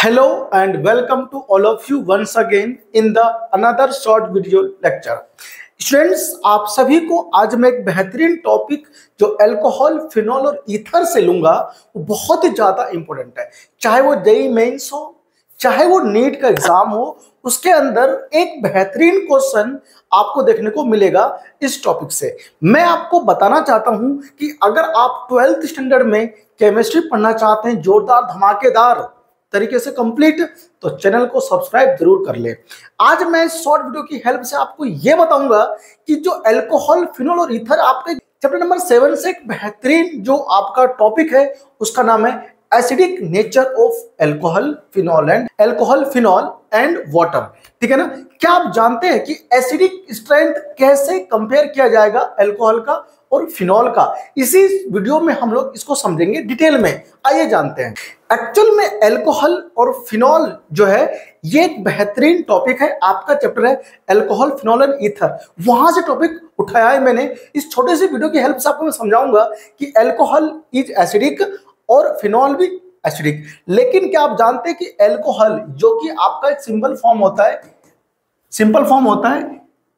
Hello and welcome to all of you once again in the another short video lecture. Students, आप सभी को आज मैं एक बेहतरीन टॉपिक जो अल्कोहल, फिनॉल और ईथर से लूंगा वो बहुत ही ज्यादा इंपॉर्टेंट है। चाहे वो जेईई मेंस हो, चाहे वो नीट का एग्जाम हो, उसके अंदर एक बेहतरीन क्वेश्चन आपको देखने को मिलेगा इस टॉपिक से। मैं आपको बताना चाहता हूं कि अगर आप 12th स्टैंडर्ड में केमिस्ट्री पढ़ना चाहते हैं जोरदार धमाकेदार तरीके से कंप्लीट, तो चैनल को सब्सक्राइब जरूर कर ले। आज मैं इस शॉर्ट वीडियो की हेल्प से आपको यह बताऊंगा कि जो अल्कोहल, फिनॉल और ईथर आपके चैप्टर नंबर 7 से एक बेहतरीन जो आपका टॉपिक है उसका नाम है acidic nature of alcohol, phenol and water. ठीक है ना। क्या आप जानते हैं कि एसिडिक स्ट्रेंथ कैसे कंपेयर किया जाएगा अल्कोहल का और फिनॉल का? इसी वीडियो में हम लोग इसको समझेंगे डिटेल में। आइए जानते हैं। एक्चुअल में अल्कोहल और फिनॉल जो है ये एक बेहतरीन टॉपिक है। आपका चैप्टर है अल्कोहल, फिनॉल एंड ईथर, वहां से टॉपिक उठाया है मैंने। इस छोटे से वीडियो की हेल्प से आपको मैं समझाऊंगा कि अल्कोहल इज एसिडिक और फिनॉल भी एसिडिक। लेकिन क्या आप जानते हैं कि अल्कोहल जो कि आपका एक सिंपल फॉर्म होता है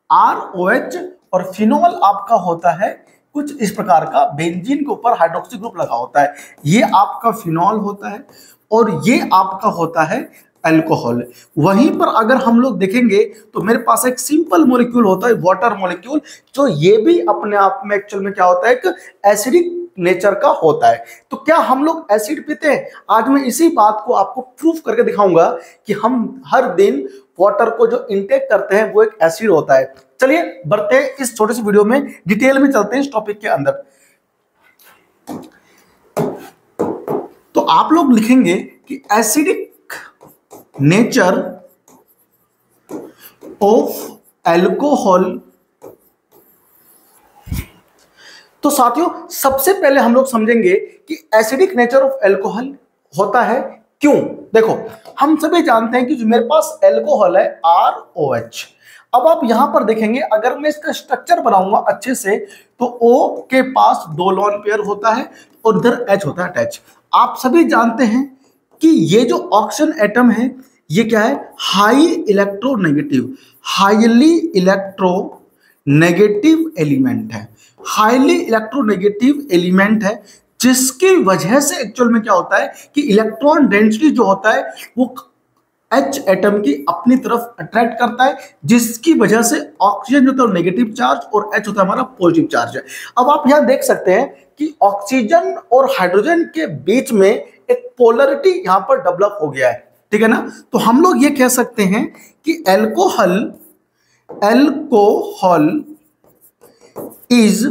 ROH और फिनॉल आपका होता है कुछ इस प्रकार का, बेंजीन के ऊपर हाइड्रोक्सी ग्रुप लगा होता है। ये आपका फिनॉल होता है और ये आपका होता है अल्कोहल। वहीं पर अगर हम लोग देखेंगे तो मेरे पास एक सिंपल मॉलिक्यूल होता है वाटर मॉलिक्यूल, जो ये भी अपने आप में एक्चुअल में क्या होता है, एक एसिडिक नेचर का होता है। तो क्या हम लोग एसिड पीते हैं? आज मैं इसी बात को आपको प्रूफ करके दिखाऊंगा कि हम हर दिन वाटर को जो इनटेक करते हैं वो एक एसिड होता है। चलिए बढ़ते हैं इस छोटे से वीडियो में, डिटेल में चलते हैं इस टॉपिक के अंदर। तो आप लोग लिखेंगे कि एसिडिक नेचर ऑफ अल्कोहल। तो साथियों, सबसे पहले हम लोग समझेंगे कि एसिडिक नेचर ऑफ अल्कोहल होता है क्यों। देखो, हम सभी जानते हैं कि जो मेरे पास अल्कोहल है ROH। अब आप यहां पर देखेंगे, अगर मैं इसका स्ट्रक्चर बनाऊंगा अच्छे से तो O के पास 2 लोन पेयर होता है और इधर H होता है अटैच। आप सभी जानते हैं कि ये जो ऑक्सीजन एटम है ये क्या है, हाईली इलेक्ट्रोनेगेटिव एलिमेंट है, जिसकी वजह से एक्चुअल में क्या होता है कि इलेक्ट्रॉन डेंसिटी जो होता है वो H एटम की अपनी तरफ अट्रैक्ट करता है, जिसकी वजह से ऑक्सीजन जो होता है नेगेटिव चार्ज और H होता है हमारा पॉजिटिव चार्ज है। अब आप यहां देख सकते हैं कि ऑक्सीजन और हाइड्रोजन के बीच में एक पोलरिटी यहां पर डेवलप हो गया है। ठीक है ना। तो हम लोग ये कह सकते हैं कि alcohol is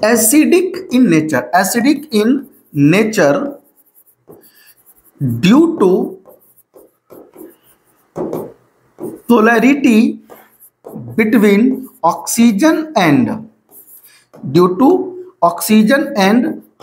acidic in nature due to polarity between oxygen and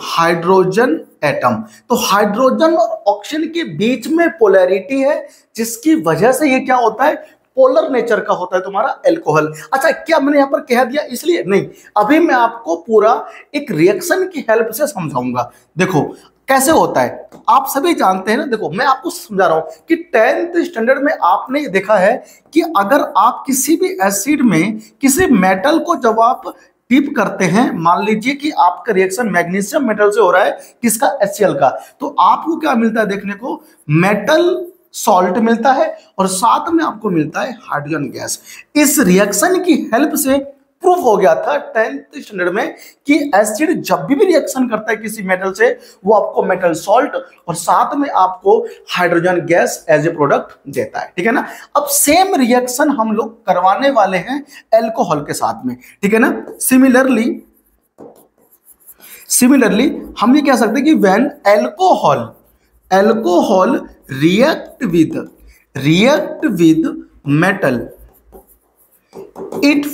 hydrogen atom. तो हाइड्रोजन और ऑक्सीजन के बीच में पोलैरिटी है, जिसकी वजह से ये क्या होता है, पोलर नेचर का होता है तुम्हारा अल्कोहल। अच्छा, क्या मैंने यहां पर कह दिया इसलिए? नहीं, अभी मैं आपको पूरा एक रिएक्शन की हेल्प से समझाऊंगा। देखो कैसे होता है, आप सभी जानते हैं ना। देखो मैं आपको समझा रहा हूं कि 10th स्टैंडर्ड में आपने देखा है कि अगर आप किसी भी एसिड में किसी मेटल को जब आप डिप करते हैं, मान लीजिए कि आपका रिएक्शन मैग्नीशियम मेटल से हो रहा है, किसका, HCl का, तो आपको क्या मिलता है देखने को, मेटल सॉल्ट मिलता है और साथ में आपको मिलता है हाइड्रोजन गैस। इस रिएक्शन की हेल्प से प्रूफ हो गया था 10th स्टैंडर्ड में कि एसिड जब भी रिएक्शन करता है किसी मेटल से, वो आपको मेटल सॉल्ट और साथ में आपको hydrogen gas as a product देता है। ठीक है ना। अब सेम रिएक्शन हम लोग करवाने वाले हैं अल्कोहल के साथ में। ठीक है ना। सिमिलरली हम ये कह सकते हैं कि when alcohol react with metal, it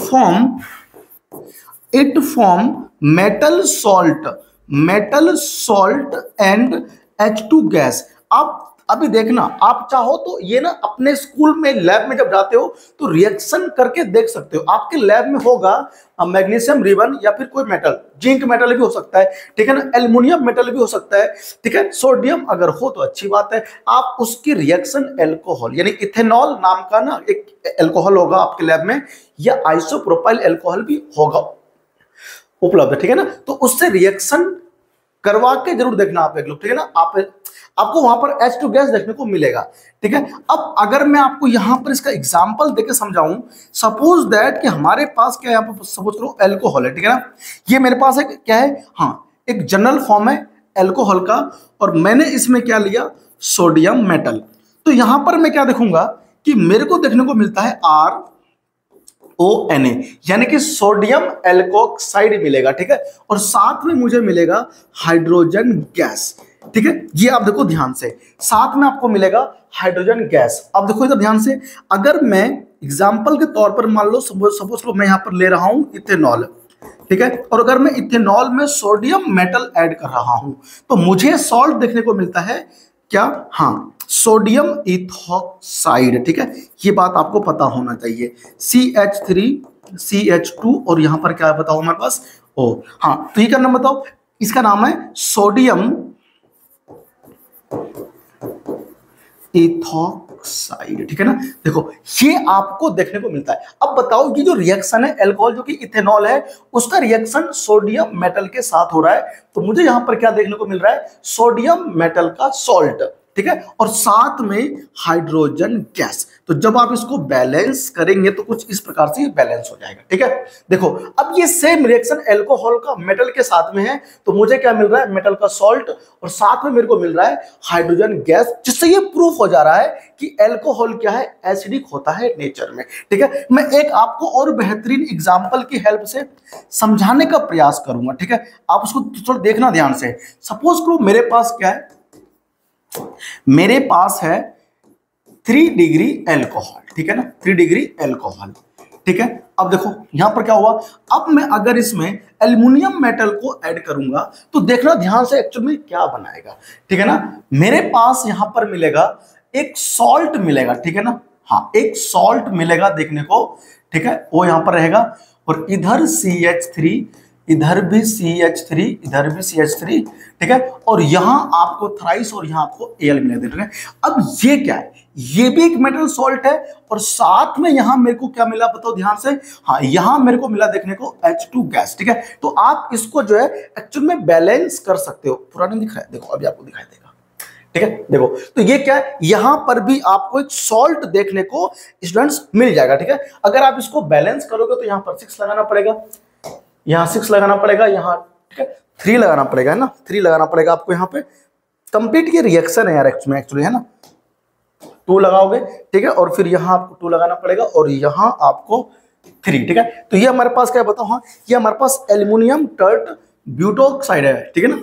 form metal salt and H2 gas. अब अभी देखना, आप चाहो तो ये ना अपने स्कूल में लैब में जब जाते हो तो रिएक्शन करके देख सकते हो। आपके लैब में होगा मैग्नीशियम रिबन या फिर कोई मेटल, जिंक मेटल भी हो सकता है, ठीक है ना, एल्युमिनियम मेटल भी हो सकता है, ठीक है, सोडियम अगर हो तो अच्छी बात है। आप उसकी रिएक्शन एल्कोहल यानी इथेनॉल नाम का ना एक एल्कोहल होगा आपके लैब में, या आइसोप्रोपाइल एल्कोहल भी होगा उपलब्ध, ठीक है ना। तो उससे रिएक्शन करवा के जरूर देखना आप एक लोग, ठीक है ना। आपको वहां पर H2 गैस देखने को मिलेगा, ठीक है। अब अगर मैं आपको यहां पर इसका एग्जांपल देके समझाऊं, सपोज दैट कि हमारे पास क्या है, यहाँ पर सपोज करो एल्कोहल है, ठीक है ना। ये मेरे पास एक क्या है, हाँ, एक जनरल फॉर्म है एल्कोहल का, और मैंने इसमें क्या लिया, सोडियम मेटल। तो यहां पर मैं क्या देखूंगा कि मेरे को देखने को मिलता है RONA, यानी कि सोडियम एल्कोक्साइड मिलेगा, ठीक है, और साथ में मुझे मिलेगा हाइड्रोजन गैस, ठीक है। ये आप देखो ध्यान से, साथ में आपको मिलेगा हाइड्रोजन गैस। अब देखो इधर ध्यान से, अगर मैं एग्जांपल के तौर पर मान लो सपोज लो मैं यहां पर ले रहा हूं इथेनॉल, ठीक है, और अगर मैं इथेनॉल में सोडियम मेटल ऐड कर रहा हूं तो मुझे सॉल्ट देखने को मिलता है क्या, हाँ, सोडियम इथॉक्साइड, ठीक है। ये बात आपको पता होना चाहिए, CH3CH2, और यहां पर क्या बताओ हमारे पास O। हाँ, तो ये क्या नाम बताओ, इसका नाम है सोडियम इथॉक्साइड, ठीक है ना। देखो ये आपको देखने को मिलता है। अब बताओ ये जो रिएक्शन है एल्कोहल जो कि इथेनॉल है, उसका रिएक्शन सोडियम मेटल के साथ हो रहा है, तो मुझे यहां पर क्या देखने को मिल रहा है, सोडियम मेटल का सॉल्ट, ठीक है, और साथ में हाइड्रोजन गैस। तो जब आप इसको बैलेंस करेंगे तो कुछ इस प्रकार से बैलेंस हो जाएगा, ठीक है। देखो अब ये सेम रिएक्शन एल्कोहल का मेटल के साथ में है, तो मुझे क्या मिल रहा है, मेटल का सॉल्ट, और साथ में मेरे को मिल रहा है हाइड्रोजन गैस, जिससे ये प्रूफ हो जा रहा है कि एल्कोहल क्या है, एसिडिक होता है नेचर में, ठीक है। मैं एक आपको और बेहतरीन एग्जाम्पल की हेल्प से समझाने का प्रयास करूंगा, ठीक है। आप उसको थोड़ा देखना ध्यान से। सपोज करो मेरे पास क्या है, मेरे पास है 3 डिग्री एल्कोहल, ठीक है ना, 3 डिग्री एल्कोहल, ठीक है। अब देखो यहां पर क्या हुआ, अब मैं अगर इसमें एल्युमिनियम मेटल को ऐड करूंगा तो देखना ध्यान से एक्चुअल में क्या बनाएगा, ठीक है ना। मेरे पास यहां पर मिलेगा एक सॉल्ट मिलेगा, ठीक है ना, हाँ, एक सॉल्ट मिलेगा देखने को, ठीक है, वो यहां पर रहेगा, और इधर CH3, इधर भी CH3, इधर भी CH3, ठीक है, और यहां आपको थ्राइस और यहां आपको Al मिला दे रहे हैं। अब ये क्या है, ये भी एक मेटल सॉल्ट है, और साथ में यहां मेरे को क्या मिला बताओ ध्यान से, हाँ, यहां मेरे को मिला देखने को H2 गैस, ठीक है। तो आप इसको जो है एक्चुअल में बैलेंस कर सकते हो। पूरा नहीं दिख रहा है, देखो अभी आपको दिखाई देगा, ठीक है। देखो तो ये क्या है, यहां पर भी आपको एक सॉल्ट देखने को स्टूडेंट्स मिल जाएगा, ठीक है। अगर आप इसको बैलेंस करोगे तो यहां पर 6 लगाना पड़ेगा, यहाँ 6 लगाना पड़ेगा, यहाँ, ठीक है, 3 लगाना पड़ेगा, है ना, 3 लगाना पड़ेगा आपको यहाँ पे। कंप्लीट ये रिएक्शन है यार एक्चुअली, है ना, 2 लगाओगे, ठीक है, और फिर यहाँ आपको 2 लगाना पड़ेगा, और यहाँ आपको 3, ठीक है। तो ये हमारे पास क्या बताओ, हाँ, ये हमारे पास एल्युमिनियम टर्ट ब्यूटोक्साइड है, ठीक है ना,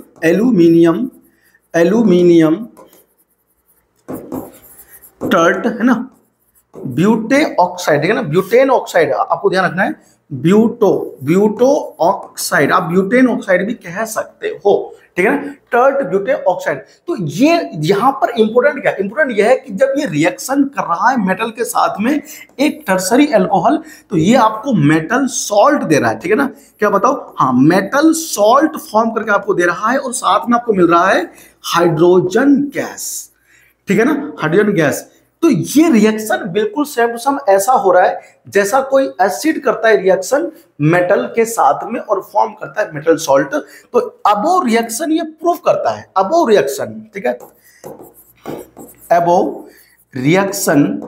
एल्यूमिनियम टर्ट, है ना, ब्यूटे ऑक्साइड, ठीक है ना, ब्यूटेन ऑक्साइड, आपको ध्यान रखना है, ब्यूटो ऑक्साइड, आप ब्यूटेन ऑक्साइड भी कह सकते हो, ठीक है ना, टर्ट ब्यूटे ऑक्साइड। तो ये यहां पर इंपोर्टेंट क्या, इंपोर्टेंट यह है कि जब ये रिएक्शन कर रहा है मेटल के साथ में एक टर्सरी एल्कोहल, तो ये आपको मेटल सॉल्ट दे रहा है, ठीक है ना, क्या बताओ, हाँ, मेटल सॉल्ट फॉर्म करके आपको दे रहा है, और साथ में आपको मिल रहा है हाइड्रोजन गैस, ठीक है ना, हाइड्रोजन गैस। तो ये रिएक्शन बिल्कुल सेम टू सेम ऐसा हो रहा है जैसा कोई एसिड करता है रिएक्शन मेटल के साथ में और फॉर्म करता है मेटल सॉल्ट। तो अबो रिएक्शन ये प्रूफ करता है, अबो रिएक्शन, ठीक है, अबो reaction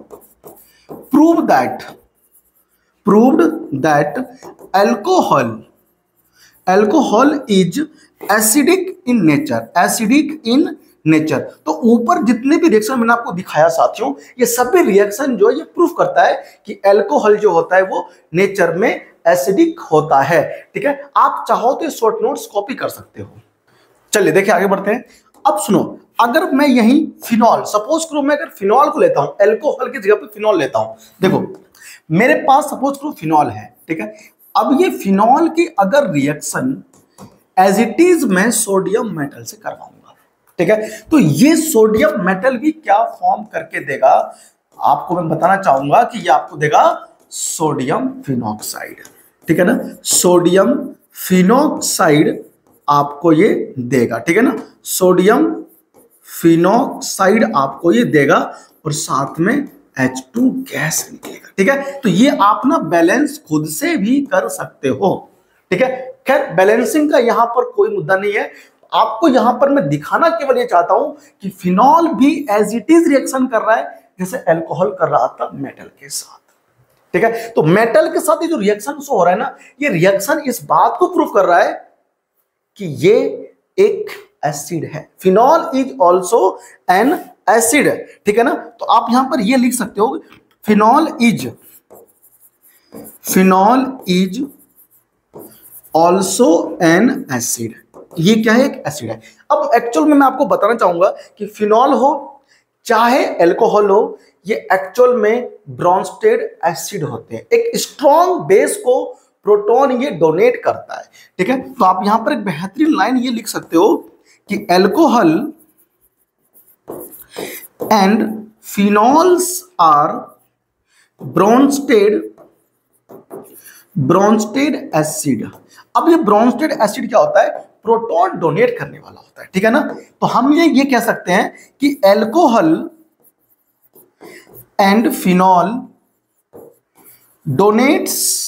proved that alcohol is acidic in nature। तो ऊपर जितने भी रिएक्शन मैंने आपको दिखाया साथियों, ये सभी रिएक्शन जो है ये प्रूफ करता है कि अल्कोहल जो होता है वो नेचर में एसिडिक होता है, ठीक है। आप चाहो तो शॉर्ट नोट्स कॉपी कर सकते हो। चलिए देखिए आगे बढ़ते हैं। अब सुनो, अगर मैं यही फिनॉल, सपोज करो मैं अगर फिनॉल को लेता हूं, अल्कोहल की जगह पे फिनॉल लेता हूं, देखो मेरे पास सपोज करो फिनॉल है, ठीक है। अब ये फिनॉल की अगर रिएक्शन एज इट इज मैं सोडियम मेटल से करवाऊंगा, ठीक है। तो ये सोडियम मेटल भी क्या फॉर्म करके देगा, आपको मैं बताना चाहूंगा कि ये आपको देगा सोडियम फिनॉक्साइड, ठीक है ना। सोडियम फिनॉक्साइड आपको ये देगा, ठीक है ना। सोडियम फिनॉक्साइड आपको ये देगा और साथ में H2 गैस निकलेगा, ठीक है। तो ये आप ना बैलेंस खुद से भी कर सकते हो, ठीक है। खैर बैलेंसिंग का यहां पर कोई मुद्दा नहीं है, आपको यहां पर मैं दिखाना केवल ये चाहता हूं कि फिनॉल भी एज इट इज रिएक्शन कर रहा है जैसे अल्कोहल कर रहा था मेटल के साथ, ठीक है। तो मेटल के साथ ये जो रिएक्शन शो हो रहा है ना, ये रिएक्शन इस बात को प्रूव कर रहा है कि ये एक एसिड है। Phenol is also an acid, ठीक है ना। तो आप यहां पर ये लिख सकते हो phenol is also an acid. ये क्या है, एक एसिड है। अब एक्चुअल में मैं आपको बताना चाहूंगा कि फिनॉल हो चाहे अल्कोहल हो, ये एक्चुअल में ब्रॉन्स्टेड एसिड होते हैं। एक स्ट्रॉन्ग बेस को प्रोटॉन ये डोनेट करता है, ठीक है। तो आप यहां पर एक बेहतरीन लाइन ये लिख सकते हो कि alcohol and phenols are Bronsted acid. अब ये ब्रॉन्स्टेड एसिड क्या होता है, प्रोटॉन डोनेट करने वाला होता है, ठीक है ना। तो हम ये कह सकते हैं कि alcohol and phenol donates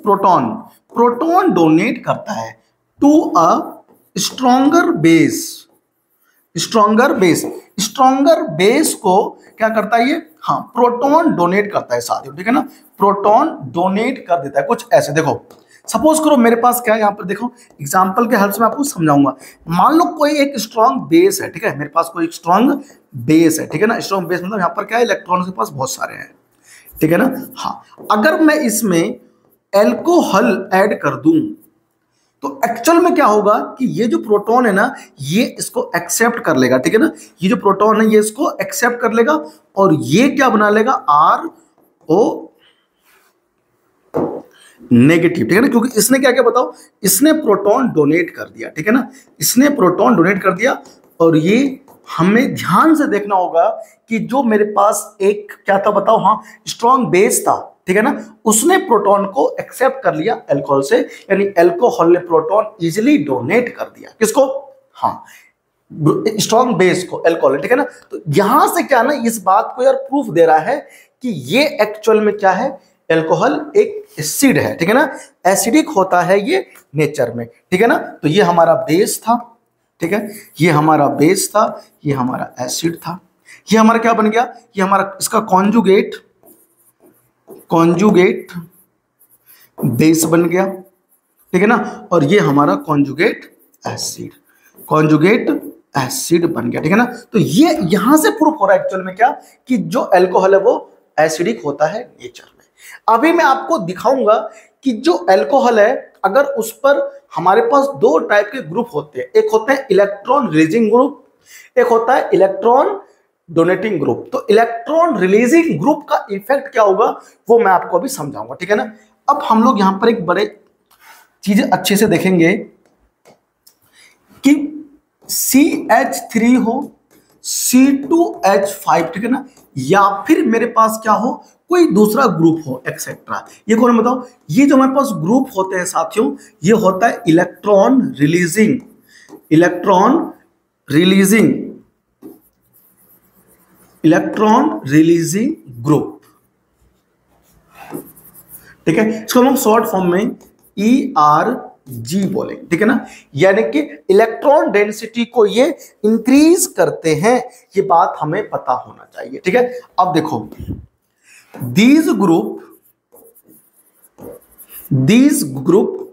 proton donate करता है टू अ स्ट्रॉन्गर बेस को क्या करता है ये, हाँ प्रोटॉन डोनेट करता है साथियों, ठीक है ना। प्रोटॉन डोनेट कर देता है कुछ ऐसे। देखो सपोज करो मेरे पास क्या है, यहां पर देखो एग्जांपल के हेल्प से मैं आपको समझाऊंगा। मान लो कोई एक स्ट्रॉन्ग बेस है, ठीक है, मेरे पास कोई एक स्ट्रॉन्ग बेस है, ठीक है ना। स्ट्रॉन्ग बेस मतलब यहां पर क्या है, इलेक्ट्रॉन के पास बहुत सारे हैं, ठीक है ना। हाँ, अगर मैं इसमें अल्कोहल ऐड कर दूं तो एक्चुअल में क्या होगा कि ये जो प्रोटॉन है ना, ये इसको एक्सेप्ट कर लेगा, ठीक है ना। ये जो प्रोटॉन है ये इसको एक्सेप्ट कर लेगा और ये क्या बना लेगा, RO नेगेटिव, ठीक है ना। क्योंकि इसने क्या क्या बताओ, इसने प्रोटॉन डोनेट कर दिया, ठीक है ना। इसने प्रोटॉन डोनेट कर दिया और ये हमें ध्यान से देखना होगा कि जो मेरे पास एक क्या था बताओ, हाँ स्ट्रॉन्ग बेस था, ठीक है ना, उसने प्रोटॉन को एक्सेप्ट कर लिया अल्कोहल से, यानी अल्कोहल ने प्रोटॉन इजीली डोनेट कर दिया किसको, हाँ स्ट्रॉन्ग बेस को, अल्कोहल, ठीक है ना। तो यहां से क्या ना, इस बात को यार प्रूफ दे रहा है कि ये एक्चुअल में क्या है, अल्कोहल एक एसिड है, ठीक है ना। एसिडिक होता है ये नेचर में, ठीक है ना। तो ये हमारा बेस था, ठीक है, ये हमारा बेस था, ये हमारा एसिड था, ये हमारा क्या बन गया, ये हमारा इसका कॉन्जुगेट बेस बन गया, ठीक है ना। और ये हमारा कॉन्जुगेट एसिड बन गया, ठीक है ना। तो ये यहां से प्रूफ हो रहा है एक्चुअल में क्या, कि जो अल्कोहल है वो एसिडिक होता है नेचर में। अभी मैं आपको दिखाऊंगा कि जो अल्कोहल है, अगर उस पर हमारे पास दो टाइप के ग्रुप होते हैं, एक होते हैं इलेक्ट्रॉन रिलीजिंग ग्रुप, एक होता है इलेक्ट्रॉन डोनेटिंग ग्रुप। तो इलेक्ट्रॉन रिलीजिंग ग्रुप का इफेक्ट क्या होगा वो मैं आपको अभी समझाऊंगा, ठीक है ना। अब हम लोग यहां पर एक बड़े चीजें अच्छे से देखेंगे कि CH3 हो, C2H5, ठीक है ना, या फिर मेरे पास क्या हो, कोई दूसरा ग्रुप हो एक्सेट्रा। ये कौन बताओ, ये जो हमारे पास ग्रुप होते हैं साथियों, ये होता है इलेक्ट्रॉन रिलीजिंग ग्रुप, ठीक है। इसको हम शॉर्ट फॉर्म में ERG बोलेंगे, ठीक है ना। यानी कि इलेक्ट्रॉन डेंसिटी को ये इंक्रीज करते हैं, ये बात हमें पता होना चाहिए, ठीक है। अब देखो these group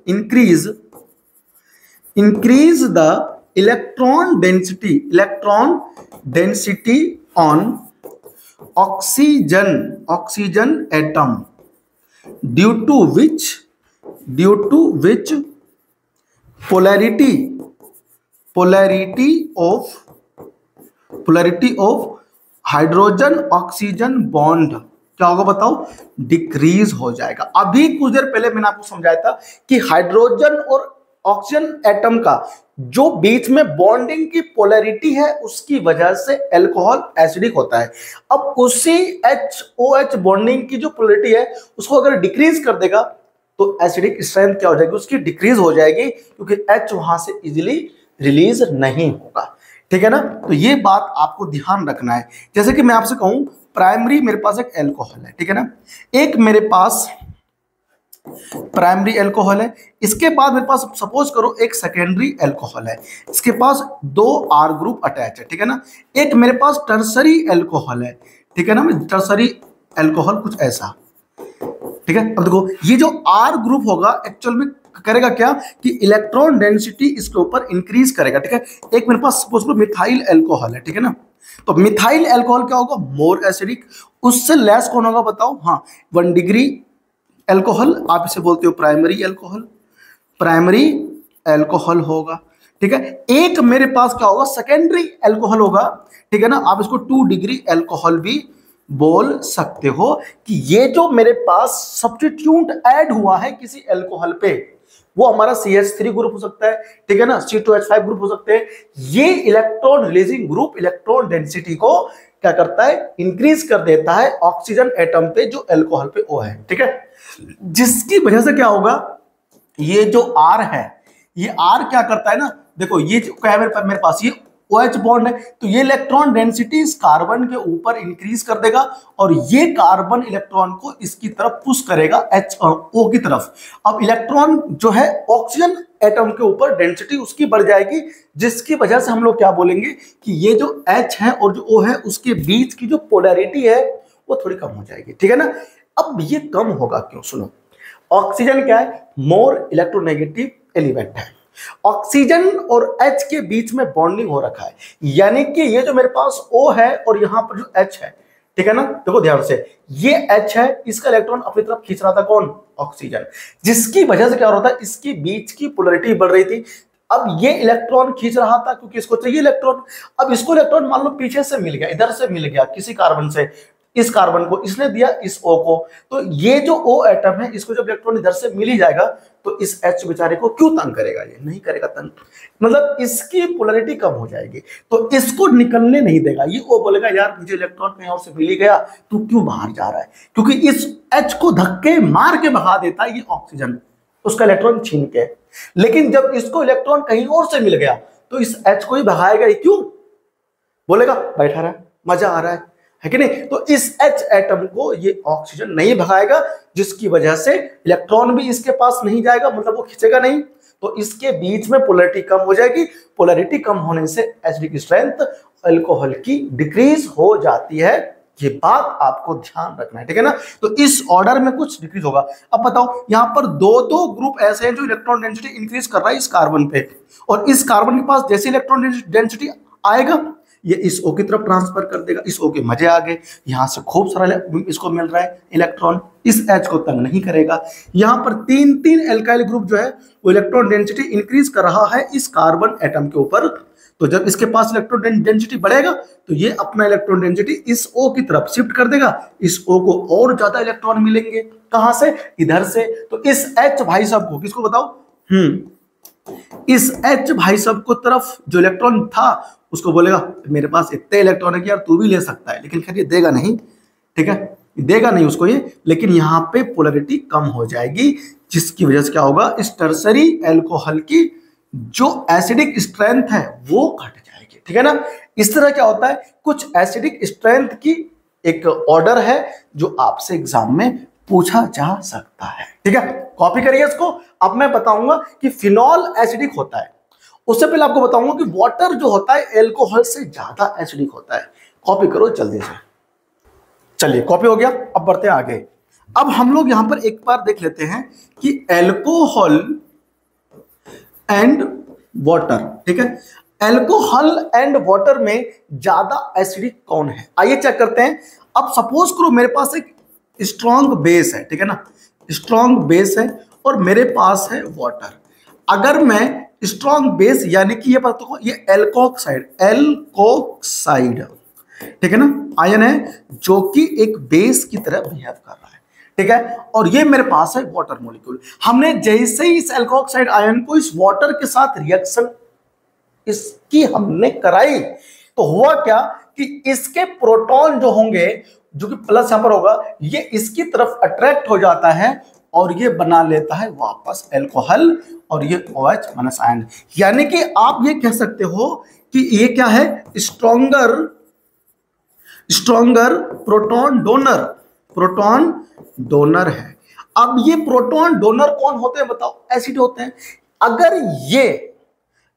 increase the electron density on oxygen atom, due to which polarity of hydrogen oxygen bond क्या होगा बताओ, डिक्रीज हो जाएगा। अभी कुछ देर पहले मैंने आपको समझाया था कि हाइड्रोजन और ऑक्सीजन एटम का जो बीच में बॉन्डिंग की पोलैरिटी है उसकी वजह से अल्कोहल एसिडिक होता है। अब उसी HOH बॉन्डिंग की जो पोलैरिटी है उसको अगर डिक्रीज कर देगा तो एसिडिक स्ट्रेंथ क्या हो जाएगी, उसकी डिक्रीज हो जाएगी, क्योंकि H वहां से इजीली रिलीज नहीं होगा। ठीक है ना, तो ये बात आपको ध्यान रखना है। जैसे कि मैं आपसे कहूं प्राइमरी मेरे पास एक अल्कोहल है, ठीक है ना, एक मेरे पास प्राइमरी अल्कोहल है, इसके बाद मेरे पास सपोज करो एक सेकेंडरी अल्कोहल है, इसके पास 2 R ग्रुप अटैच है, ठीक है ना, एक मेरे पास टर्सरी अल्कोहल है, ठीक है ना, टर्सरी अल्कोहल कुछ ऐसा, ठीक है। अब देखो ये जो R ग्रुप होगा एक्चुअल में करेगा क्या कि इलेक्ट्रॉन डेंसिटी इसके ऊपर इंक्रीज करेगा, ठीक है। एक मेरे पास सपोज करो मिथाइल अल्कोहल है, ठीक है ना, तो मिथाइल अल्कोहल क्या होगा, मोर एसिडिक, उससे लेस कौन होगा बताओ, हाँ 1 डिग्री अल्कोहल, आप इसे बोलते हो प्राइमरी अल्कोहल, प्राइमरी अल्कोहल होगा, ठीक है। एक मेरे पास क्या होगा सेकेंडरी अल्कोहल होगा, ठीक है ना, आप इसको 2 डिग्री अल्कोहल भी बोल सकते हो कि ये जो मेरे पास सब्स्टिट्यूट ऐड हुआ है किसी अल्कोहल पे वो हमारा CH3 ग्रुप हो सकता है, ठीक है ना, C2H5 ग्रुप हो सकते हैं। ये electron releasing group electron density को क्या करता है, इंक्रीज कर देता है ऑक्सीजन एटम पे जो अल्कोहल पे O है, ठीक है, जिसकी वजह से क्या होगा, ये जो R है ये R क्या करता है ना, देखो ये जो क्या है मेरे पास ये OH बॉन्ड है, तो ये इलेक्ट्रॉन डेंसिटी इस कार्बन के ऊपर इंक्रीज कर देगा और ये कार्बन इलेक्ट्रॉन को इसकी तरफ पुश करेगा O की तरफ। अब इलेक्ट्रॉन जो है ऑक्सीजन एटम के ऊपर डेंसिटी उसकी बढ़ जाएगी, जिसकी वजह से हम लोग क्या बोलेंगे कि ये जो H है और जो O है उसके बीच की जो पोलैरिटी है वो थोड़ी कम हो जाएगी, ठीक है ना। अब ये कम होगा क्यों, सुनो, ऑक्सीजन क्या है, मोर इलेक्ट्रोनेगेटिव एलिमेंट है, ऑक्सीजन और H के बीच में बॉन्डिंग हो रखा है, यानी कि ये जो मेरे पास O है और यहां पर जो H है, ठीक है ना, देखो ध्यान से, ये H है, इसका इलेक्ट्रॉन अपनी तरफ खींच रहा था कौन, ऑक्सीजन, जिसकी वजह से क्या हो रहा था, इसके बीच की पोलैरिटी बढ़ रही थी। अब ये इलेक्ट्रॉन खींच रहा था क्योंकि इसको चाहिए इलेक्ट्रॉन, अब इसको इलेक्ट्रॉन मान लो पीछे से मिल गया, इधर से मिल गया किसी कार्बन से, इस कार्बन को इसने दिया इस O को, तो ये जो O एटम है इसको जब इलेक्ट्रॉन इधर से मिल ही जाएगा तो इस H बेचारे को क्यों तंग करेगा, ये नहीं करेगा तंग, मतलब इसकी पोलैरिटी कम हो जाएगी तो इसको निकलने नहीं देगा। ये O बोलेगा यार मुझे इलेक्ट्रॉन कहीं और से मिल ही गया, तू क्यों बाहर जा रहा है, क्योंकि इस H को धक्के मार के भगा देता है ये ऑक्सीजन उसका इलेक्ट्रॉन छीन के, लेकिन जब इसको इलेक्ट्रॉन कहीं और से मिल गया तो इस H को ही भगाएगा, क्यों बोलेगा बैठा रहा है मजा आ रहा है कि नहीं, तो इस H एटम को ये ऑक्सीजन नहीं भगाएगा, जिसकी वजह से इलेक्ट्रॉन भी इसके पास नहीं जाएगा, मतलब वो खींचेगा नहीं, तो इसके बीच में पोलैरिटी कम हो जाएगी, पोलैरिटी कम होने से एसिडिक स्ट्रेंथ अल्कोहल की डिक्रीज हो जाती है, ये बात आपको ध्यान रखना है, ठीक है ना। तो इस ऑर्डर में कुछ डिक्रीज होगा। अब बताओ यहां पर 2 ग्रुप ऐसे हैं जो इलेक्ट्रॉन डेंसिटी इंक्रीज कर रहा है इस कार्बन पे, और इस कार्बन के पास जैसे इलेक्ट्रॉन डेंसिटी आएगा ये इस O की तरफ ट्रांसफर कर देगा, इस O के मजे आ गए, यहां से खूब सारा इसको मिल रहा है इलेक्ट्रॉन, इस H को तंग नहीं करेगा। यहां पर 3 एल्काइल ग्रुप जो है वो इलेक्ट्रॉन डेंसिटी इंक्रीज कर रहा है इस कार्बन एटम के ऊपर, तो जब इसके पास इलेक्ट्रॉन डेंसिटी बढ़ेगा तो ये अपना इलेक्ट्रॉन डेंसिटी इस O की तरफ शिफ्ट कर देगा, इस O को और ज्यादा इलेक्ट्रॉन मिलेंगे, कहां से, इधर से, तो इस H भाई साहब को किसको बताओ, इस H भाई साहब को तरफ जो इलेक्ट्रॉन था उसको बोलेगा मेरे पास इतने इलेक्ट्रॉन है कि यार तू भी ले सकता है, लेकिन खैर ये देगा नहीं, ठीक है, देगा नहीं उसको ये, लेकिन यहाँ पे पोलैरिटी कम हो जाएगी, जिसकी वजह से क्या होगा, इस टर्सरी अल्कोहल की जो एसिडिक स्ट्रेंथ है वो घट जाएगी, ठीक है ना। इस तरह क्या होता है, कुछ एसिडिक स्ट्रेंथ की एक ऑर्डर है जो आपसे एग्जाम में पूछा जा सकता है, ठीक है, कॉपी करिए इसको। अब मैं बताऊंगा कि फिनॉल एसिडिक होता है, उससे पहले आपको बताऊंगा कि वाटर जो होता है अल्कोहल से ज्यादा एसिडिक होता है, कॉपी करो जल्दी से। चलिए कॉपी हो गया, अब बढ़ते हैं आगे। अब हम लोग यहां पर एक बार देख लेते हैं कि अल्कोहल एंड वाटर, ठीक है, अल्कोहल एंड वाटर में ज्यादा एसिडिक कौन है, आइए चेक करते हैं। अब सपोज करो मेरे पास एक स्ट्रॉन्ग बेस है, ठीक है ना, स्ट्रॉन्ग बेस है और मेरे पास है वाटर। अगर मैं स्ट्रॉन्ग बेस यानी कि ये पता हो ये एल्कोक्साइड, एल्कोक्साइड, ठीक है ना, आयन है जो कि एक बेस की तरह बिहेव कर रहा है, ठीक है। और ये मेरे पास है वाटर मॉलिक्यूल। हमने जैसे ही इस एल्कोक्साइड आयन को इस वाटर के साथ रिएक्शन इसकी हमने कराई तो हुआ क्या कि इसके प्रोटॉन जो होंगे, जो कि प्लस यहां पर होगा, ये इसकी तरफ अट्रैक्ट हो जाता है और ये बना लेता है वापस अल्कोहल और ये OH माइनस आयन। यानी कि आप ये कह सकते हो कि ये क्या है, स्ट्रॉन्गर प्रोटॉन डोनर है। अब ये प्रोटॉन डोनर कौन होते हैं बताओ? एसिड होते हैं। अगर ये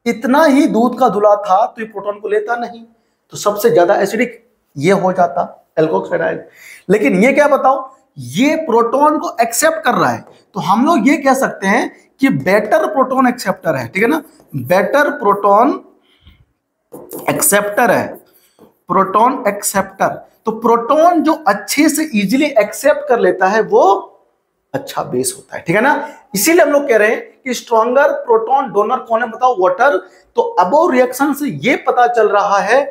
इतना ही दूध का धुला था तो ये प्रोटॉन को लेता नहीं, तो सबसे ज्यादा एसिडिक ये हो जाता एल्कोक्साइड आयन। लेकिन ये क्या बताओ, ये प्रोटॉन को एक्सेप्ट कर रहा है, तो हम लोग ये कह सकते हैं कि बेटर प्रोटॉन एक्सेप्टर है, ठीक है ना, बेटर प्रोटॉन एक्सेप्टर है, प्रोटॉन एक्सेप्टर। तो प्रोटॉन जो अच्छे से इजीली एक्सेप्ट कर लेता है वो अच्छा बेस होता है, ठीक है ना। इसीलिए हम लोग कह रहे हैं कि स्ट्रॉन्गर प्रोटॉन डोनर कौन है बताओ? वाटर। तो अबोव रिएक्शन से ये पता चल रहा है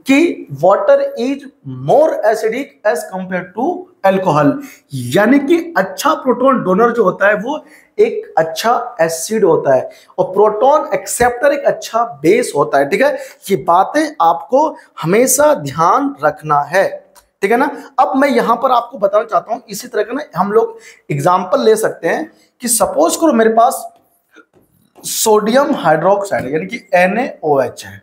कि water is more acidic as compare to alcohol. यानी कि अच्छा प्रोटॉन डोनर जो होता है वो एक अच्छा एसिड होता है और प्रोटॉन एक्सेप्टर एक अच्छा बेस होता है, ठीक है। ये बातें आपको हमेशा ध्यान रखना है, ठीक है ना। अब मैं यहां पर आपको बताना चाहता हूं, इसी तरह का ना हम लोग एग्जांपल ले सकते हैं कि सपोज करो मेरे पास सोडियम हाइड्रोक्साइड यानी कि NaOH है,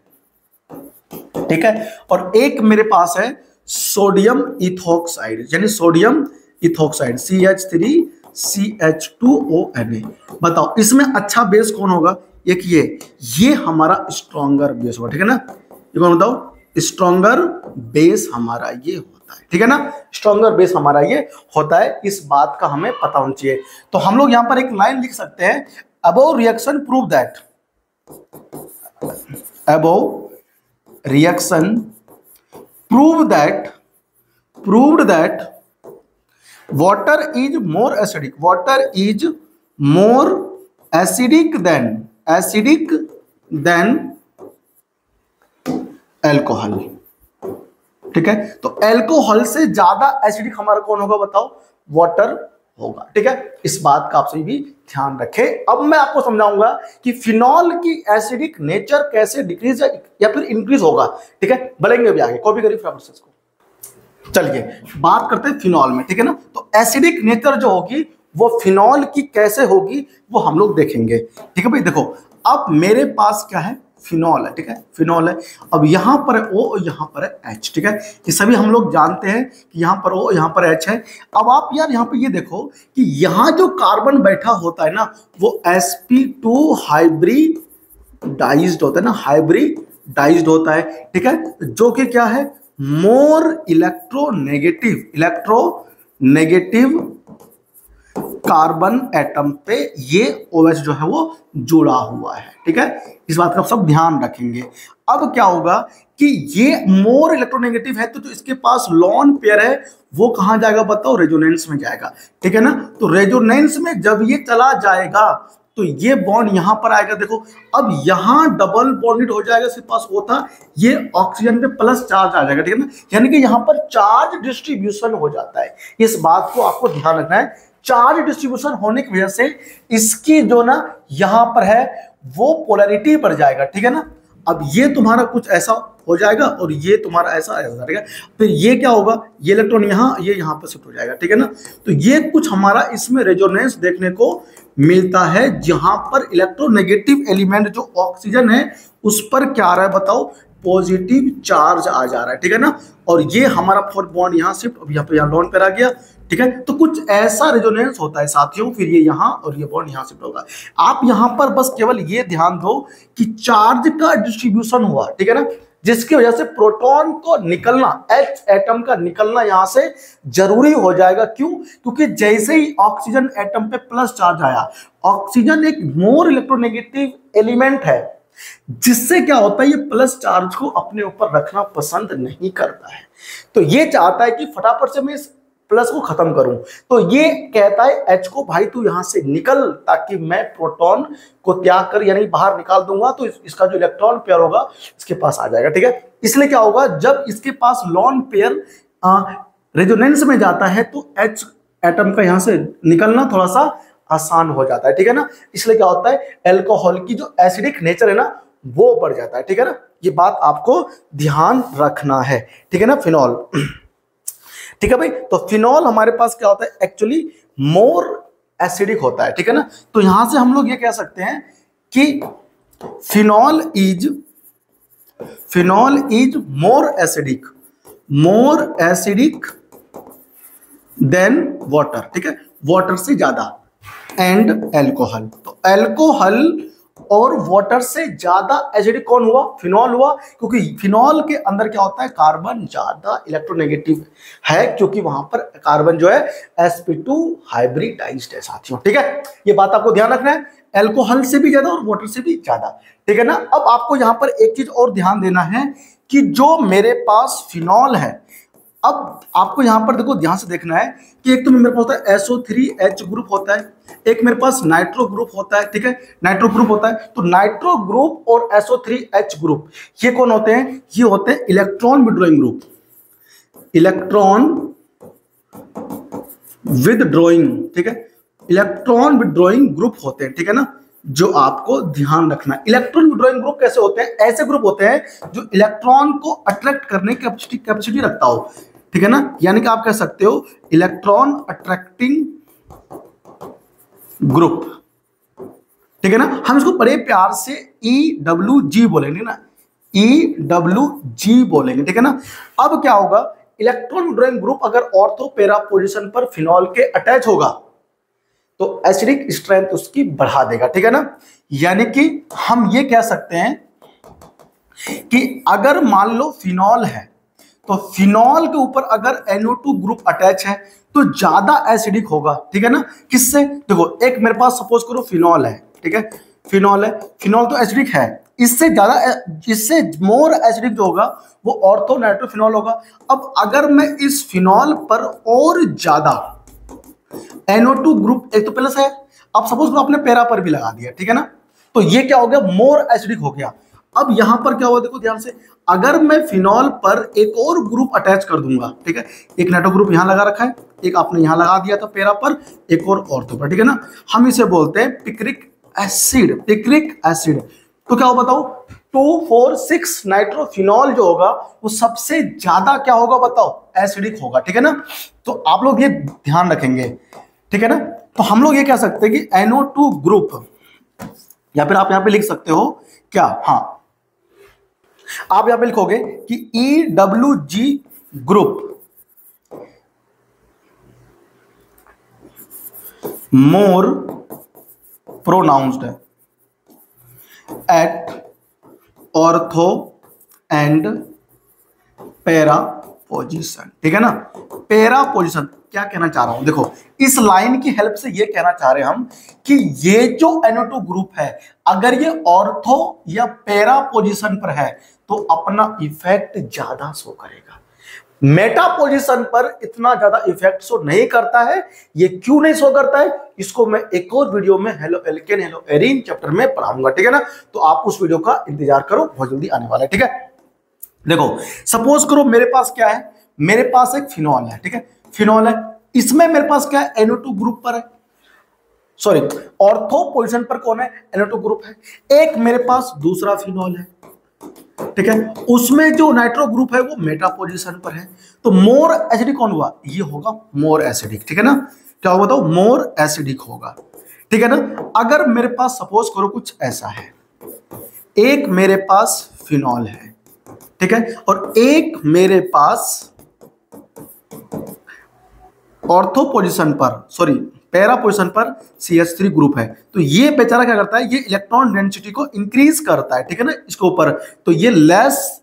ठीक है, और एक मेरे पास है सोडियम इथोक्साइड यानी सोडियम इथोक्साइड CH3CH2ONA। बताओ इसमें अच्छा बेस कौन होगा? एक ये हमारा स्ट्रॉन्गर बेस होगा, ठीक है ना। ये कौन बताओ? स्ट्रॉन्गर बेस हमारा ये होता है, ठीक है ना, स्ट्रॉन्गर बेस हमारा ये होता है। इस बात का हमें पता होना चाहिए। तो हम लोग यहां पर एक लाइन लिख सकते हैं, above reaction prove that water is more acidic than alcohol, ठीक है। तो अल्कोहल से ज्यादा एसिडिक हमारा कौन होगा बताओ? वाटर होगा, ठीक है। इस बात का आप सभी भी ध्यान रखें। अब मैं आपको समझाऊंगा कि फिनॉल की एसिडिक नेचर कैसे डिक्रीज या फिर इंक्रीज होगा, ठीक है। बढ़ेंगे भी आगे, कॉपी करिए प्रोसेस को। चलिए बात करते हैं फिनॉल में, ठीक है ना। तो एसिडिक नेचर जो होगी वो फिनॉल की कैसे होगी वो हम लोग देखेंगे, ठीक है भाई। देखो अब मेरे पास क्या है, फिनॉल है, ठीक है, फिनॉल है। अब यहां पर है O और यहां पर है H, ठीक है। ये सभी हम लोग जानते हैं कि यहां पर O यहां पर H है। अब आप यार यहां पे ये देखो कि यहां जो कार्बन बैठा होता है ना वो sp2 हाइब्रिडाइज्ड होता है ना, हाइब्रिडाइज्ड होता है, ठीक है, जो कि क्या है, मोर इलेक्ट्रोनेगेटिव कार्बन एटम पे ये OH जो है वो जुड़ा हुआ है, ठीक है। इस बात का सब ध्यान रखेंगे। अब क्या होगा कि ये मोर इलेक्ट्रोनेगेटिव है तो जो इसके पास लॉन पेयर है वो कहां जाएगा बताओ? रेजोनेंस में जाएगा, ठीक है ना। तो रेजोनेंस में जब ये चला जाएगा तो ये बॉन्ड यहां पर आएगा। देखो अब यहां डबल बॉन्डेड हो जाएगा, इसके पास वो था, ये ऑक्सीजन पे प्लस चार्ज आ जाएगा, ठीक है ना। यानी कि यहां पर चार्ज डिस्ट्रीब्यूशन हो जाता है। इस बात को आपको ध्यान रखना है। चार्ज डिस्ट्रीब्यूशन होने की वजह से इसकी जो ना यहां पर है वो पोलैरिटी बढ़ जाएगा, ठीक है ना। अब ये तुम्हारा कुछ ऐसा हो जाएगा और ये तुम्हारा ऐसा जाएगा, फिर ये क्या होगा, ये इलेक्ट्रॉन यहाँ, ये यहाँ पर शिफ्ट हो जाएगा, ठीक है ना। तो ये कुछ हमारा इसमें रेजोनेंस देखने को मिलता है जहां पर इलेक्ट्रोनेगेटिव एलिमेंट जो ऑक्सीजन है उस पर क्या आ रहा है बताओ? पॉजिटिव चार्ज आ जा रहा है, ठीक है ना। और ये हमारा फोर्थ बॉन्ड यहाँ शिफ्ट, अब यहाँ पे यहाँ लॉन पर आ गया, ठीक है। तो कुछ ऐसा रेजोनेंस होता है साथियों, फिर ये यहाँ और ये बॉन्ड यहाँ शिफ्ट होगा। आप यहाँ पर बस केवल ये ध्यान दो कि चार्ज का डिस्ट्रीब्यूशन हुआ, ठीक है ना, जिसकी वजह से प्रोटॉन को निकलना, H एटम का निकलना यहां से जरूरी हो जाएगा। क्यों? क्योंकि जैसे ही ऑक्सीजन एटम पे प्लस चार्ज आया, ऑक्सीजन एक मोर इलेक्ट्रोनेगेटिव एलिमेंट है, जिससे क्या होता है, ये प्लस चार्ज को अपने ऊपर रखना पसंद नहीं करता है। तो ये चाहता है कि फटाफट से मैं इस प्लस को खत्म करूं। तो ये कहता है H को, भाई तू यहां से निकल, ताकि मैं प्रोटॉन को त्याग कर यानी बाहर निकाल दूंगा तो इसका जो इलेक्ट्रॉन पेयर होगा इसके पास आ जाएगा, ठीक है। इसलिए क्या होगा, जब इसके पास लॉन पेयर रेजोनेंस में जाता है तो H एटम का यहां से निकलना थोड़ा सा आसान हो जाता है, ठीक है ना। इसलिए क्या होता है, एल्कोहल की जो एसिडिक नेचर है ना वो बढ़ जाता है, ठीक है ना। ये बात आपको ध्यान रखना है, ठीक है ना। फिनॉल, ठीक है भाई। तो फिनॉल हमारे पास क्या होता है, एक्चुअली मोर एसिडिक होता है, ठीक है ना। तो यहां से हम लोग ये कह सकते हैं कि phenol is more acidic then water, ठीक है, वाटर से ज्यादा, एंड एल्कोहल। तो एल्कोहल और वाटर से ज्यादा एसिडिक कौन हुआ, फिनॉल हुआ, क्योंकि फिनॉल के अंदर क्या होता है, कार्बन ज्यादा इलेक्ट्रोनेगेटिव है, क्योंकि वहां पर कार्बन जो है sp2 हाइब्रिडाइज्ड है साथियों, ठीक है। ये बात आपको ध्यान रखना है, एल्कोहल से भी ज्यादा और वाटर से भी ज्यादा, ठीक है ना। अब आपको यहां पर एक चीज और ध्यान देना है कि जो मेरे पास फिनॉल है, अब आपको यहां पर देखो ध्यान से देखना है कि एक तो मेरे पास होता है SO3H ग्रुप होता है, एक मेरे पास नाइट्रो ग्रुप होता है, ठीक है, नाइट्रो ग्रुप होता है। तो नाइट्रो ग्रुप और SO3H ग्रुप ये कौन होते हैं, ये होते हैं electron withdrawing group, electron withdrawing, ठीक है, इलेक्ट्रॉन विदड्रॉइंग ग्रुप होते हैं, ठीक है ना, जो आपको ध्यान रखना है। इलेक्ट्रॉन विड्रॉइंग ग्रुप कैसे होते हैं, ऐसे ग्रुप होते हैं जो इलेक्ट्रॉन को अट्रैक्ट करने की कैपेसिटी रखता हो, ठीक है ना। यानी कि आप कह सकते हो इलेक्ट्रॉन अट्रैक्टिंग ग्रुप, ठीक है ना। हम इसको बड़े प्यार से EWG बोलेंगे ना, EWG बोलेंगे, ठीक है ना। अब क्या होगा, इलेक्ट्रॉन विड्रॉइंग ग्रुप अगर ऑर्थो पैरा पोजीशन पर फिनॉल के अटैच होगा तो एसिडिक स्ट्रेंथ उसकी बढ़ा देगा, ठीक है ना। यानी कि हम ये कह सकते हैं कि अगर मान लो फिनॉल है तो फिनॉल के ऊपर अगर NO2 ग्रुप अटैच है तो ज्यादा एसिडिक होगा, ठीक है ना। किससे, देखो एक मेरे पास सपोज करो फिनॉल है, ठीक है, फिनॉल है, फिनॉल तो एसिडिक है, इससे ज्यादा, इससे मोर एसिडिक जो होगा वो ऑर्थो नाइट्रोफिनॉल होगा। अब अगर मैं इस फिनॉल पर और ज्यादा NO2 ग्रुप, एक तो प्लस है, अब सपोज करो आपने पैरा पर भी लगा दिया, ठीक है ना, तो ये क्या हो गया, मोर एसिडिक हो गया। अब यहां पर क्या हुआ, देखो ध्यान से, अगर मैं फिनॉल पर एक और ग्रुप अटैच कर दूंगा, ठीक है, एक नाइट्रो ग्रुप यहां लगा रखा है, एक आपने यहां लगा दिया था पैरा पर, एक और ऑर्थो पर, ठीक है ना, हम इसे बोलते हैं पिक्रिक एसिड, पिक्रिक एसिड। तो क्या हो बताओ, 2,4,6 नाइट्रोफिनॉल जो होगा वो सबसे ज्यादा क्या होगा बताओ, एसिडिक होगा, ठीक है ना। तो आप लोग ये ध्यान रखेंगे, ठीक है ना। तो हम लोग ये कह सकते हैं कि NO2 ग्रुप, या फिर आप यहां पे लिख सकते हो क्या, हाँ आप यहां पे लिखोगे कि EWG group more pronounced at ortho and para position, ठीक है ना। पैरा पोजीशन क्या कहना चाह रहा हूं, देखो इस लाइन की हेल्प से ये कहना चाह रहे हैं हम कि ये जो NO2 ग्रुप है अगर ये ऑर्थो या पैरा पोजीशन पर है तो अपना इफेक्ट ज्यादा शो करेगा, मेटा पोजीशन पर इतना ज्यादा इफेक्ट शो नहीं करता है। ये क्यों नहीं शो करता है, इसको मैं एक और वीडियो में halo alkane hello arene chapter में पढ़ाऊंगा, ठीक है ना। तो आप उस वीडियो का इंतजार करो, बहुत जल्दी आने वाला है, ठीक है। देखो सपोज करो मेरे पास क्या है, मेरे पास एक फिनॉल है, ठीक है, फिनॉल है, इसमें मेरे पास क्या है, NO2 ग्रुप पर है, सॉरी ऑर्थो पोजीशन पर कौन है, NO2 ग्रुप है। एक मेरे पास दूसरा फिनॉल है, ठीक है, उसमें जो नाइट्रो ग्रुप है वो मेटा पोजीशन पर है, तो मोर एसिडिक कौन हुआ, ये होगा मोर एसिडिक, ठीक है ना। क्या होगा बताओ, मोर एसिडिक होगा, ठीक है ना। अगर मेरे पास सपोज करो कुछ ऐसा है, एक मेरे पास फिनॉल है, ठीक है, और एक मेरे पास ऑर्थो पोजीशन पर, सॉरी पैरा पोजीशन पर CH3 ग्रुप है, तो ये बेचारा क्या करता है, ये इलेक्ट्रॉन डेंसिटी को इंक्रीज करता है, ठीक है ना, इसके ऊपर, तो ये लेस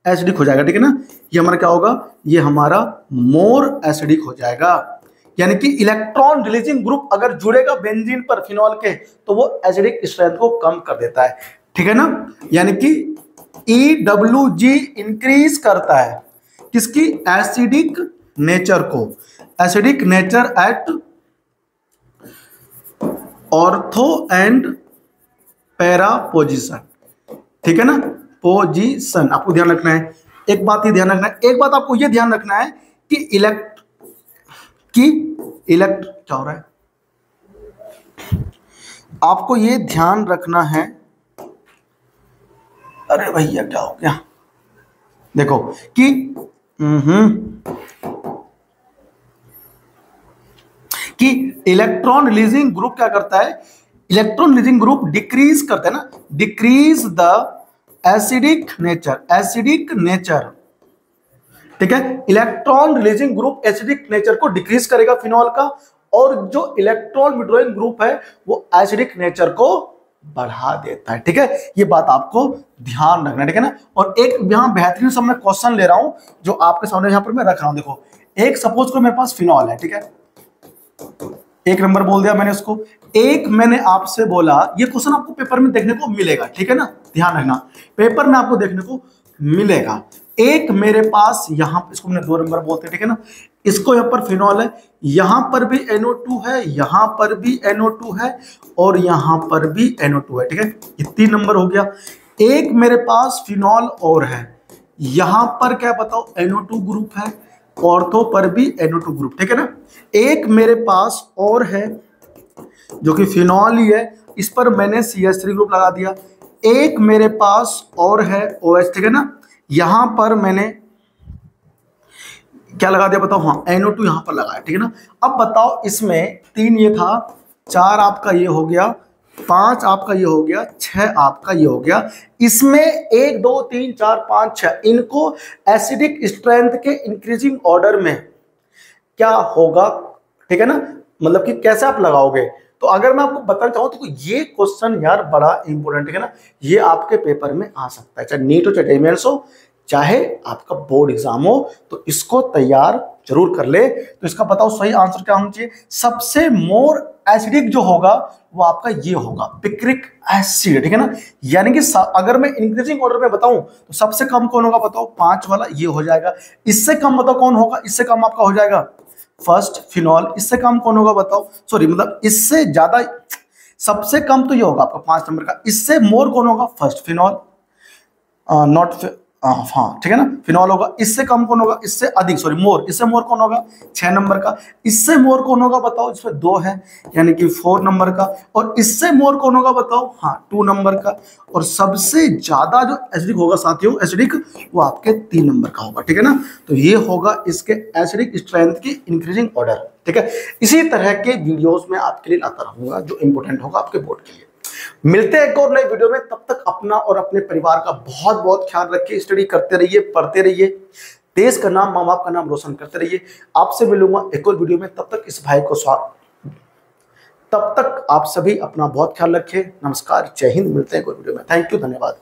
एसिडिक हो जाएगा, ठीक है ना। ये हमारा क्या होगा, ये हमारा मोर एसिडिक हो जाएगा। यानी कि इलेक्ट्रॉन रिलीजिंग ग्रुप अगर जुड़ेगा बेंजीन पर फिनॉल के तो वो एसिडिक स्ट्रेंथ को कम कर देता है, ठीक है ना। यानी कि EWG इंक्रीज करता है किसकी, एसिडिक नेचर को, acidic nature eight ortho and para position, ठीक है ना, पोजीशन आपको ध्यान रखना है। एक बात ही ध्यान रखना है, एक बात आपको यह ध्यान रखना है कि कि क्या हो रहा है, आपको ये ध्यान रखना है। अरे भैया क्या हो गया, देखो कि इलेक्ट्रॉन रिलीजिंग ग्रुप क्या करता है, इलेक्ट्रॉन रिलीजिंग ग्रुप डिक्रीज करता है ना, डिक्रीज द एसिडिक नेचर, ठीक है। Electron releasing group acidic nature को डिक्रीज करेगा फिनॉल का, और जो इलेक्ट्रॉन विड्रॉइंग ग्रुप है वो एसिडिक नेचर को बढ़ा देता है, ठीक है। ये बात आपको ध्यान रखना है, ठीक है ना। और एक यहाँ बेहतरीन सा मैं क्वेश्चन ले रहा हूं जो आपके सामने यहाँ पर मैं रख रहा हूं। देखो एक सपोज करो मेरे पास फिनॉल है, ठीक है, एक नंबर बोल दिया मैंने उसको। एक मैंने आपसे बोला, ये क्वेश्चन आपको पेपर में देखने को मिलेगा, ठीक है ना, ध्यान रखना, पेपर में आपको देखने को मिलेगा। एक मेरे पास यहां, इसको मैंने 2 नंबर बोलते हैं, ठीक है ना, इसको यहां पर फिनॉल है, यहां पर भी NO2 है, यहां पर भी NO2 है, और यहां पर भी NO2 है, ठीक है, ये 3 नंबर हो गया। एक मेरे पास फिनॉल और है, यहां पर क्या बताओ NO2 ग्रुप है, ऑर्थो पर भी NO2 ग्रुप, ठीक है ना। एक मेरे पास और है जो कि फिनॉल ही है, इस पर मैंने CH3 ग्रुप लगा दिया। एक मेरे पास और है OH, ठीक है ना, यहां पर मैंने क्या लगा दिया बताओ, हाँ NO2 यहां पर लगाया, ठीक है ना। अब बताओ इसमें 3 ये था, 4 आपका ये हो गया, 5 आपका ये हो गया, 6 आपका ये हो गया। इसमें 1 2 3 4 5 6 इनको एसिडिक स्ट्रेंथ के इंक्रीजिंग ऑर्डर में क्या होगा, ठीक है ना, मतलब कि कैसे आप लगाओगे। तो अगर मैं आपको बताना चाहूँ तो ये क्वेश्चन यार बड़ा इंपॉर्टेंट है ना, ये आपके पेपर में आ सकता है, चाहे नीट हो, चाहे मेंस हो, चाहे आपका बोर्ड एग्जाम हो, तो इसको तैयार जरूर कर ले। तो इसका बताओ सही आंसर क्या होना चाहिए, सबसे मोर एसिडिक जो होगा वो आपका ये होगा, पिक्रिक एसिड, ठीक है ना। यानी कि अगर मैं इंक्रीजिंग ऑर्डर में बताऊं तो सबसे कम कौन होगा बताओ, 5 वाला ये हो जाएगा। इससे कम बताओ कौन होगा, इससे कम आपका हो जाएगा फर्स्ट फिनॉल। इससे कम कौन होगा बताओ, सॉरी मतलब इससे ज्यादा, सबसे कम तो ये होगा आपका 5 नंबर का। इससे मोर कौन होगा, फर्स्ट फिनॉल, नॉट हाँ ठीक है ना, फिनॉल होगा। इससे कम कौन होगा, इससे अधिक, सॉरी मोर, इससे मोर कौन होगा 6 नंबर का। इससे मोर कौन होगा बताओ, इसमें 2 है यानी कि 4 नंबर का। और इससे मोर कौन होगा बताओ, हाँ 2 नंबर का। और सबसे ज्यादा जो एसिडिक होगा साथियों, एसिडिक, वो आपके 3 नंबर का होगा, ठीक है ना। तो ये होगा इसके एसिडिक स्ट्रेंथ की इंक्रीजिंग ऑर्डर, ठीक है। इसी तरह के वीडियोस में आपके लिए लाता रहूंगा जो इंपॉर्टेंट होगा आपके बोर्ड के लिए। मिलते हैं एक और नए वीडियो में, तब तक अपना और अपने परिवार का बहुत बहुत ख्याल रखिए, स्टडी करते रहिए, पढ़ते रहिए, देश का नाम, माँ बाप का नाम रोशन करते रहिए। आपसे मिलूंगा एक और वीडियो में, तब तक इस भाई को तब तक आप सभी अपना बहुत ख्याल रखें। नमस्कार, जय हिंद, मिलते हैं एक और वीडियो में। थैंक यू, धन्यवाद।